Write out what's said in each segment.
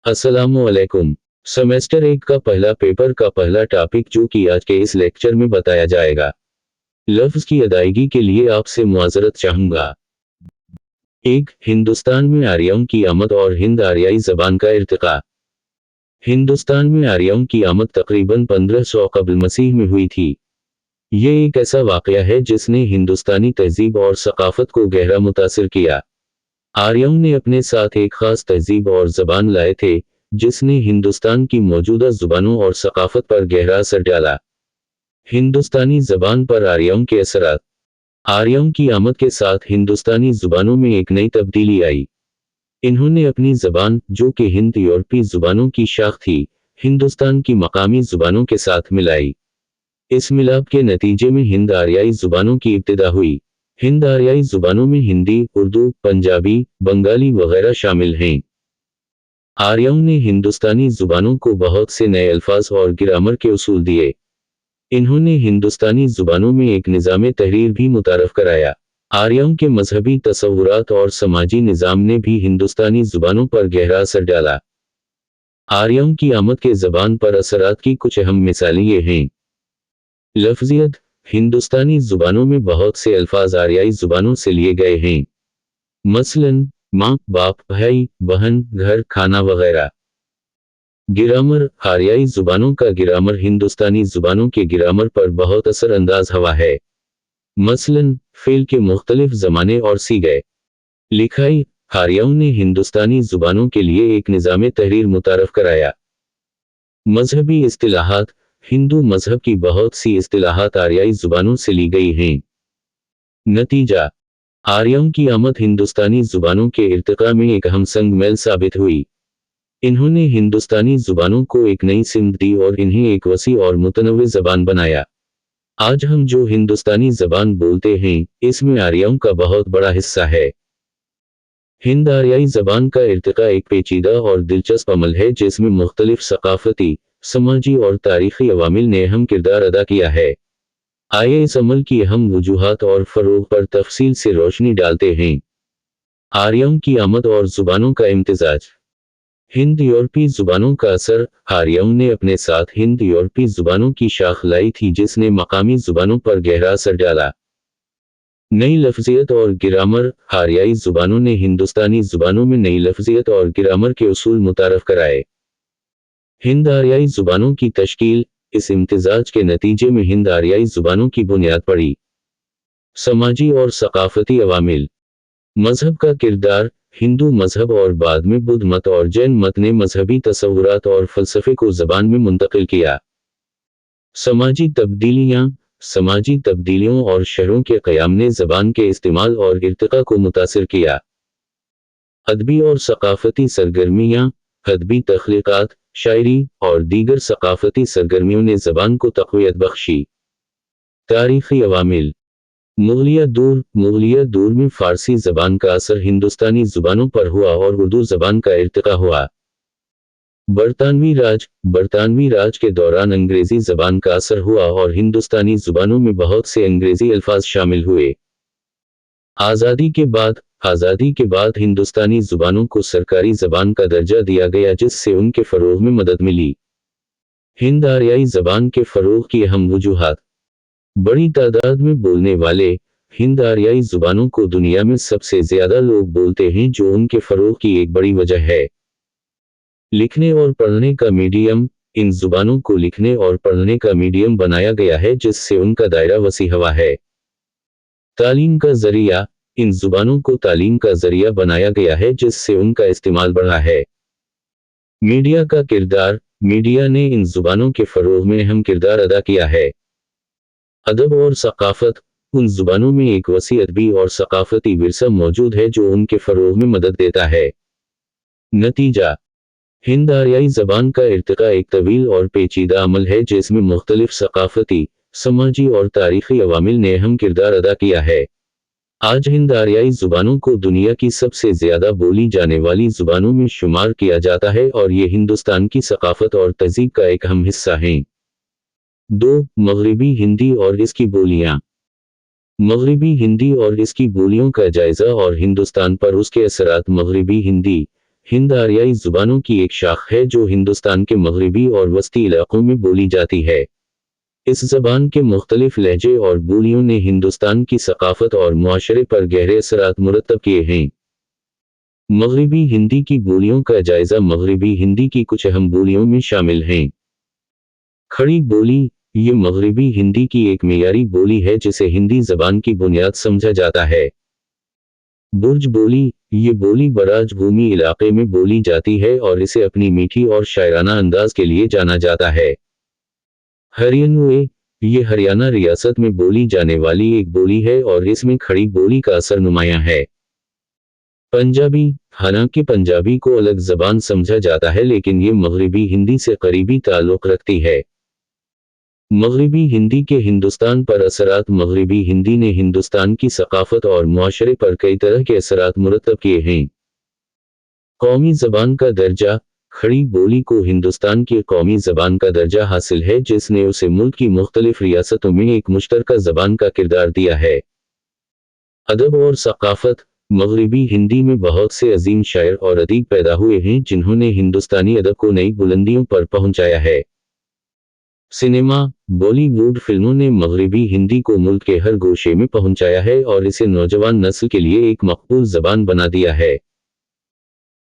अस्सलामुअलैकुम। सेमेस्टर 1 का पहला पेपर का पहला टॉपिक जो कि आज के इस लेक्चर में बताया जाएगा। लफ्ज़ की अदायगी के लिए आपसे मुआज़रत चाहूँगा। 1. हिंदुस्तान में आर्यों की आमद और हिंद आर्याई ज़बान का इर्तिक़ा। हिंदुस्तान में आर्यों की आमद तकरीबन 1500 क़ब्ल मसीह में हुई थी। ये एक ऐसा वाक़या है जिसने हिंदुस्तानी तहज़ीब और सक़ाफ़त को गहरा मुतासिर किया। आर्यों ने अपने साथ एक ख़ास तहज़ीब और ज़बान लाए थे, जिसने हिंदुस्तान की मौजूदा ज़ुबानों और सक़ाफ़त पर गहरा असर डाला। हिंदुस्तानी ज़बान पर आर्यों के असरात। आर्यों की आमद के साथ हिंदुस्तानी ज़ुबानों में एक नई तब्दीली आई। इन्होंने अपनी ज़बान, जो कि हिंद यूरोपी ज़ुबानों की शाख थी, हिंदुस्तान की मकामी ज़ुबानों के साथ मिलाई। इस मिलाप के नतीजे में हिंद आर्याई ज़ुबानों की इब्तिदा हुई। हिंद आर्याई ज़ुबानों में हिंदी, उर्दू, पंजाबी, बंगाली वगैरह शामिल हैं। आर्यों ने हिंदुस्तानी ज़ुबानों को बहुत से नए अल्फाज और ग्रामर के उसूल दिए। इन्होंने हिंदुस्तानी ज़ुबानों में एक निज़ाम तहरीर भी मुतारफ़ कराया। आर्यों के मजहबी तसव्वुरात और समाजी निज़ाम ने भी हिंदुस्तानी ज़ुबानों पर गहरा असर डाला। आर्यों की आमद के ज़बान पर असरात की कुछ अहम मिसालें ये हैं। लफ्ज़ियत। हिंदुस्तानी ज़ुबानों में बहुत से अल्फाज आर्याई ज़ुबानों से लिए गए हैं। मसलन माँ, बाप, भाई, बहन, घर, खाना वगैरह। गिरामर। आर्याई ज़ुबानों का गिरामर हिंदुस्तानी ज़ुबानों के गिरामर पर बहुत असर अंदाज हुआ है। मसलन फ़ेल के मुख्तलिफ ज़माने और सीगे। लिखाई। आर्यों ने हिंदुस्तानी ज़ुबानों के लिए एक निज़ाम तहरीर मुतारफ़ कराया। मजहबी इस्तिलाहात। हिंदू मजहब की बहुत सी इस्तिलाहात आर्याई ज़ुबानों से ली गई हैं। नतीजा। आर्यों की आमद हिंदुस्तानी ज़ुबानों के इर्तिक़ा में एक अहम संग मेल साबित हुई। इन्होंने हिंदुस्तानी ज़ुबानों को एक नई सिमत दी और इन्हें एक वसी और मुतनव्वे ज़बान बनाया। आज हम जो हिंदुस्तानी ज़बान बोलते हैं, इसमें आर्यों का बहुत बड़ा हिस्सा है। हिंद आर्याई ज़बान का इर्तिक़ा एक पेचीदा और दिलचस्प अमल है जिसमें मुख्तलिफ सक़ाफ़ती, समाजी और तारीख़ी अवामिल ने अहम किरदार अदा किया है। आइए इस अमल की अहम वजूहात और फ़रोग़ पर तफ़सील से रोशनी डालते हैं। आर्यों की आमद और ज़ुबानों का इम्तिज़ाज। हिंद यूरोपी ज़ुबानों का असर। आर्यों ने अपने साथ हिंद यूरोपी ज़ुबानों की शाख लाई थी जिसने मकामी ज़ुबानों पर गहरा असर डाला। नई लफ्ज़ियत और गिरामर। आर्याई ज़ुबानों ने हिंदुस्तानी ज़ुबानों में नई लफ्ज़ियत और गिरामर के उसूल मुतारफ़ कराए। हिंद आर्याई ज़ुबानों की तश्कील। इस इम्तिज़ाज के नतीजे में हिंद आर्याई ज़ुबानों की बुनियाद पड़ी। समाजी और सक़ाफ़ती अवामिल। मज़हब का किरदार। हिंदू मज़हब और बाद में बुद्ध मत और जैन मत ने मज़हबी तसव्वुरात और फ़लसफ़े को ज़बान में मुंतक़िल किया। समाजी तब्दीलियाँ। समाजी तब्दीलियों और शहरों के क़याम ने ज़बान के इस्तेमाल और इर्तिक़ा को मुतासिर किया। अदबी और सक़ाफ़ती सरगर्मियाँ। अदबी तख़लीक़ात, शायरी और दीगर सक़ाफ़ती सरगर्मियों ने ज़बान को तक़वियत बख्शी। तारीख़ी अवामिल। मुग़लिया दौर में फ़ारसी ज़बान का असर हिंदुस्तानी ज़ुबानों पर हुआ और उर्दू ज़बान का इर्तिक़ा हुआ। बरतानवी राज के दौरान अंग्रेज़ी ज़बान का असर हुआ और हिंदुस्तानी ज़ुबानों में बहुत से अंग्रेज़ी अल्फाज शामिल हुए। आज़ादी के बाद हिंदुस्तानी ज़ुबानों को सरकारी ज़बान का दर्जा दिया गया जिससे उनके फ़रोग़ में मदद मिली। हिंद आर्याई ज़बान के फ़रोग़ की अहम वजूहात। बड़ी तादाद में बोलने वाले। हिंद आर्याई ज़ुबानों को दुनिया में सबसे ज़्यादा लोग बोलते हैं जो उनके फ़रोग़ की एक बड़ी वजह है। लिखने और पढ़ने का मीडियम। इन ज़ुबानों को लिखने और पढ़ने का मीडियम बनाया गया है जिससे उनका दायरा वसी हुआ है। तालीम का ज़रिया। इन ज़ुबानों को तालीम का ज़रिया बनाया गया है जिससे उनका इस्तेमाल बढ़ा है। मीडिया का किरदार। मीडिया ने इन ज़ुबानों के फ़रोग़ में अहम किरदार अदा किया है। अदब और सक़ाफ़त। उन ज़ुबानों में एक वसी अदबी और सक़ाफ़ती विरसा मौजूद है जो उनके फ़रोग़ में मदद देता है। नतीजा। हिंद आर्याई ज़बान का इर्तिक़ा एक तवील और पेचीदा अमल है जिसमें मुख्तलिफ सक़ाफ़ती, समाजी और तारीख़ी अवामिल ने अहम किरदार अदा किया है। आज हिंद आर्याई ज़ुबानों को दुनिया की सबसे ज़्यादा बोली जाने वाली ज़ुबानों में शुमार किया जाता है और ये हिंदुस्तान की सक़ाफ़त और तहज़ीब का एक अहम हिस्सा हैं। 2. मग़रिबी हिंदी और इसकी बोलियाँ। मग़रिबी हिंदी और इसकी बोलियों का जायज़ा और हिंदुस्तान पर उसके असरात। मग़रिबी हिंदी हिंद आरियाई जुबानों की एक शाख है जो हिंदुस्तान के मगरबी और वस्ती इलाकों में बोली जाती है। इस ज़बान के मुख्तलिफ लहजे और बोलियों ने हिंदुस्तान की सकाफत और मुआशरे पर गहरे असरात मुरतब किए हैं। मगरबी हिंदी की बोलियों का जायज़ा। मगरबी हिंदी की कुछ अहम बोलियों में शामिल हैं। खड़ी बोली, ये मगरबी हिंदी की एक मेयारी बोली है जिसे हिंदी ज़बान की बुनियाद समझा जाता है। बुर्ज बोली, ये बोली बराज भूमि इलाके में बोली जाती है और इसे अपनी मीठी और शायराना अंदाज के लिए जाना जाता है। हरियाणवी, ये हरियाणा रियासत में बोली जाने वाली एक बोली है और इसमें खड़ी बोली का असर नुमायां है। पंजाबी, हालांकि पंजाबी को अलग ज़बान समझा जाता है लेकिन ये मगरबी हिंदी से करीबी ताल्लुक़ रखती है। मगरबी हिंदी के हिंदुस्तान पर असरात। मगरबी हिंदी ने हिंदुस्तान की सकाफत और मुआशरे पर कई तरह के असरात मुरतब किए हैं। कौमी ज़बान का दर्जा। खड़ी बोली को हिंदुस्तान की कौमी ज़बान का दर्जा हासिल है जिसने उसे मुल्क की मुख्तलिफ रियासतों में एक मुश्तरका ज़बान का किरदार दिया है। अदब और सकाफत। मगरबी हिंदी में बहुत से अजीम शायर और अदीब पैदा हुए हैं जिन्होंने हिंदुस्तानी अदब को नई बुलंदियों पर पहुंचाया है। सिनेमा, बॉलीवुड फिल्मों ने मगरबी हिंदी को मुल्क के हर गोशे में पहुंचाया है और इसे नौजवान नस्ल के लिए एक मकबूल ज़बान बना दिया है।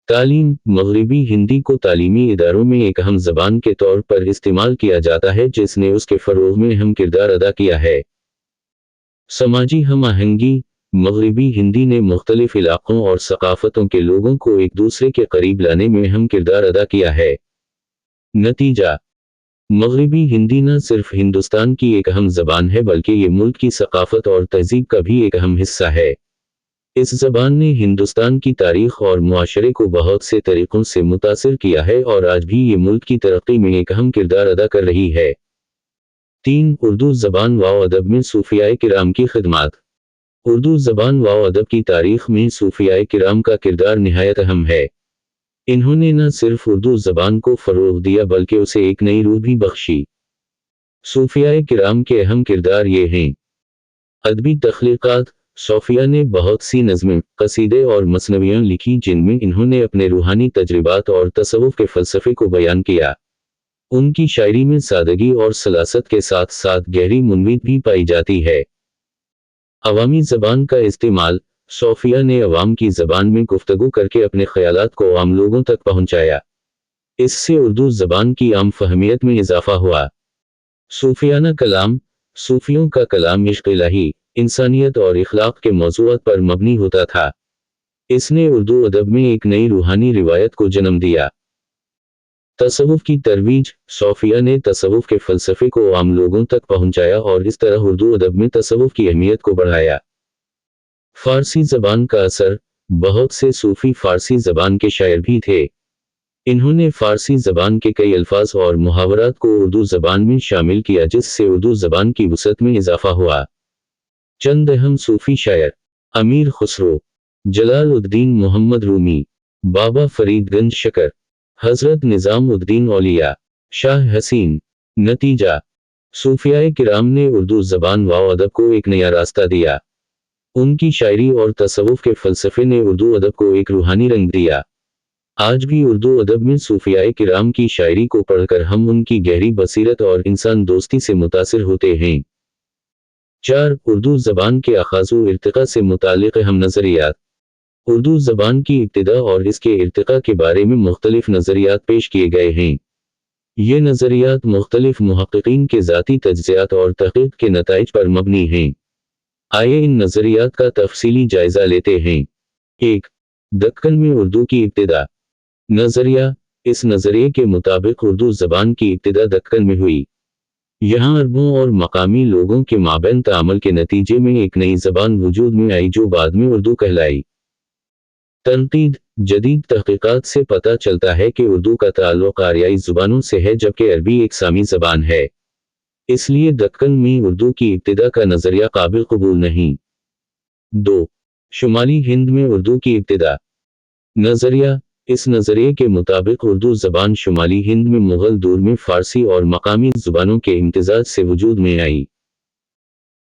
तालीम, मगरबी हिंदी को तालीमी इदारों में एक अहम ज़बान के तौर पर इस्तेमाल किया जाता है जिसने उसके फ़रोग़ में अहम किरदार अदा किया है। समाजी हम आहंगी, मगरबी हिंदी ने मुख्तलिफ इलाक़ों और सकाफ़तों के लोगों को एक दूसरे के करीब लाने में अहम किरदार अदा किया है। नतीजा, मगरबी हिंदी न सिर्फ हिंदुस्तान की एक अहम ज़बान है बल्कि ये मुल्क की सकाफत और तहज़ीब का भी एक अहम हिस्सा है। इस ज़बान ने हिंदुस्तान की तारीख़ और मुआशरे को बहुत से तरीक़ों से मुतासिर किया है और आज भी ये मुल्क की तरक्की में एक अहम किरदार अदा कर रही है। 3. उर्दू ज़बान व अदब में सूफ़ियाए किराम की खिदमत। उर्दू ज़बान व अदब की तारीख़ में सूफ़ियाए किराम का किरदार निहायत अहम है। इन्होंने न सिर्फ उर्दू ज़बान को फ़रोग़ दिया बल्कि उसे एक नई रूह भी बख्शी। सूफ़ियाए किराम के अहम किरदार ये हैं। अदबी तख़लीक़ात। सूफ़िया ने बहुत सी नज़्में, क़सीदे और मसनवियाँ लिखी जिनमें इन्होंने अपने रूहानी तजर्बात और तसव्वुफ़ के फ़लसफ़े को बयान किया। उनकी शायरी में सादगी और सलासत के साथ साथ गहरी मुनवीत भी पाई जाती है। अवामी ज़बान का इस्तेमाल। सूफ़िया ने अवाम की ज़बान में गुफ्तगू करके अपने ख़यालात को आम लोगों तक पहुँचाया। इससे उर्दू ज़बान की आम फ़हमियत में इज़ाफ़ा हुआ। सूफ़ियाना कलाम। सूफ़ियों का कलाम इश्क़ इलाही, इंसानियत और इख़लाक़ के मौज़ूआत पर मबनी होता था। इसने उर्दू अदब में एक नई रूहानी रिवायत को जन्म दिया। तसव्वुफ़ की तरवीज। सूफ़िया ने तसव्वुफ़ के फ़लसफ़े को आम लोगों तक पहुँचाया और इस तरह उर्दू अदब में तसव्वुफ़ की अहमियत को बढ़ाया। फ़ारसी ज़बान का असर। बहुत से सूफ़ी फ़ारसी ज़बान के शायर भी थे। इन्होंने फ़ारसी ज़बान के कई अल्फ़ाज़ और मुहावरात को उर्दू ज़बान में शामिल किया जिससे उर्दू ज़बान की वुसअत में इज़ाफ़ा हुआ। चंद अहम सूफ़ी शायर। अमीर खुसरो, जलालुद्दीन मोहम्मद रूमी, बाबा फ़रीदगंज शकर, हज़रत निज़ामुद्दीन औलिया, शाह हसीन। नतीजा, सूफ़ियाए किराम ने उर्दू ज़बान व अदब को एक नया रास्ता दिया। उनकी शायरी और तसव्वुफ़ के फ़लसफ़े ने उर्दू अदब को एक रूहानी रंग दिया। आज भी उर्दू अदब में सूफ़ियाए किराम की शायरी को पढ़कर हम उनकी गहरी बसीरत और इंसान दोस्ती से मुतासिर होते हैं। 4. उर्दू ज़बान के आग़ाज़ व इर्तिक़ा से मुताल्लिक़ अहम नज़रियात। उर्दू ज़बान की इब्तिदा और इसके इर्तिक़ा के बारे में मुख्तलिफ़ नज़रियात पेश किए गए हैं। ये नज़रियात मुख्तलिफ़ मुहक़्क़िक़ीन के ज़ाती तज्ज़ियात और तहक़ीक़ के नताइज पर मबनी हैं। आइए इन नज़रियात का तफ़सीली जायज़ा लेते हैं। 1. दक्कन में उर्दू की इब्तिदा। नज़रिया। इस नज़रिए के मुताबिक उर्दू ज़बान की इब्तिदा दक्कन में हुई। यहाँ अरबों और मकामी लोगों के माबैन ताअम्मुल के नतीजे में एक नई ज़बान वजूद में आई जो बाद में उर्दू कहलाई। तनक़ीद। जदीद तहक़ीक़ात से पता चलता है कि उर्दू का ताल्लुक़ आरियाई ज़ुबानों से है जबकि अरबी एक सामी ज़बान है। इसलिए दक्कन में उर्दू की इब्तिदा का नज़रिया काबिल क़बूल नहीं। 2. शुमाली हिंद में उर्दू की इब्तिदा। नज़रिया। इस नज़रिए के मुताबिक उर्दू ज़बान शुमाली हिंद में मुग़ल दौर में फ़ारसी और मकामी ज़ुबानों के इम्तिज़ाज से वजूद में आई।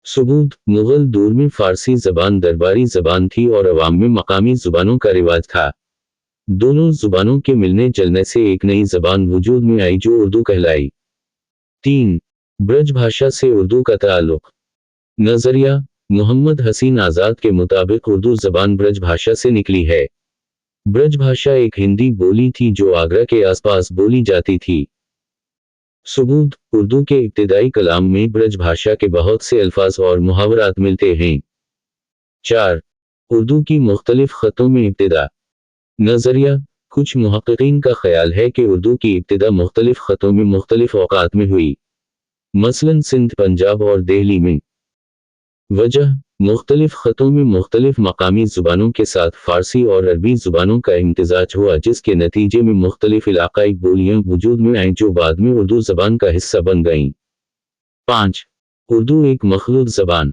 सबूत। मुग़ल दौर में फ़ारसी ज़बान दरबारी ज़बान थी और अवाम में मकामी ज़ुबानों का रिवाज था। दोनों जुबानों के मिलने जलने से एक नई जबान वजूद में आई जो उर्दू कहलाई। 3. ब्रज भाषा से उर्दू का ताल्लुक। नजरिया। मोहम्मद हसीन आजाद के मुताबिक उर्दू जबान ब्रज भाषा से निकली है। ब्रज भाषा एक हिंदी बोली थी जो आगरा के आसपास बोली जाती थी। सबूत। उर्दू के इब्तिदाई कलाम में ब्रज भाषा के बहुत से अल्फाज और मुहावरात मिलते हैं। 4. उर्दू की मुख्तलिफ खतों में इब्तिदा। नजरिया। कुछ मुहक्किकीन का ख्याल है कि उर्दू की इब्तिदा मुख्तलिफ खतों में मुख्तलिफ औकात में हुई, मसलन सिंध, पंजाब और दिल्ली में। वजह। मुख्तलिफ खतों में मुख्तलिफ मकामी जुबानों के साथ फारसी और अरबी जुबानों का इम्तिजाज हुआ जिसके नतीजे में मुख्तलिफ इलाकाई बोलियां वजूद में आईं जो बाद में उर्दू जबान का हिस्सा बन गईं। 5. उर्दू एक मखलूत जबान।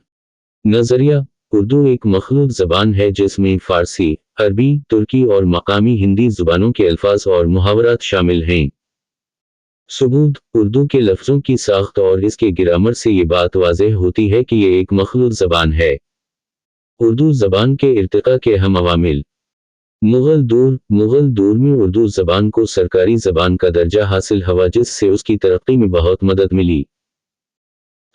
नजरिया। उर्दू एक मखलूत जबान है जिसमें फारसी, अरबी, तुर्की और मकामी हिंदी जुबानों के अल्फाज और मुहावरात शामिल हैं। सबूत। उर्दू के लफ्ज़ों की साख्त और इसके ग्रामर से ये बात वाज़ेह होती है कि ये एक मखलूत ज़बान है। उर्दू ज़बान के इर्तिक़ा के अहम अवामिल। मुग़ल दौर में उर्दू ज़बान को सरकारी ज़बान का दर्जा हासिल हुआ जिससे उसकी तरक्की में बहुत मदद मिली।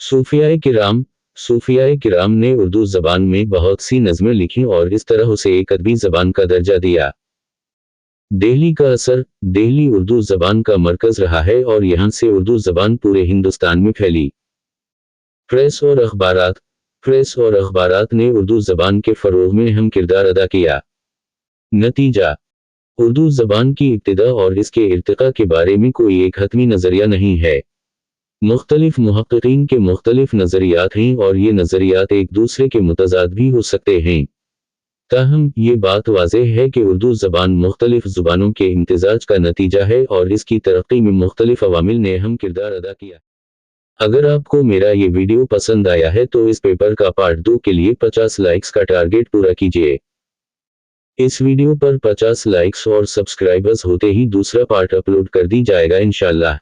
सूफ़ियाए किराम ने उर्दू ज़बान में बहुत सी नज़में लिखीं और इस तरह उसे एक अदबी ज़बान का दर्जा दिया। दिल्ली का असर। दिल्ली उर्दू ज़बान का मरकज़ रहा है और यहाँ से उर्दू ज़बान पूरे हिंदुस्तान में फैली। प्रेस और अखबारात ने उर्दू ज़बान के फ़रोग़ में अहम किरदार अदा किया। नतीजा। उर्दू ज़बान की इब्तिदा और इसके इर्तिक़ा के बारे में कोई एक हतमी नज़रिया नहीं है। मुख्तलिफ मुहक्किकीन के मुख्तलिफ नज़रियात हैं और ये नज़रियात एक दूसरे के मुतज़ाद भी हो सकते हैं। ताहम ये बात वाज़ेह है कि उर्दू ज़बान मुख्तलिफ ज़ुबानों के इम्तिज़ाज का नतीजा है और इसकी तरक्की में मुख्तलिफ अवामिल ने अहम किरदार अदा किया। अगर आपको मेरा ये वीडियो पसंद आया है तो इस पेपर का पार्ट 2 के लिए 50 लाइक्स का टारगेट पूरा कीजिए। इस वीडियो पर 50 लाइक्स और सब्सक्राइबर्स होते ही दूसरा पार्ट अपलोड कर दी जाएगा इंशाअल्लाह।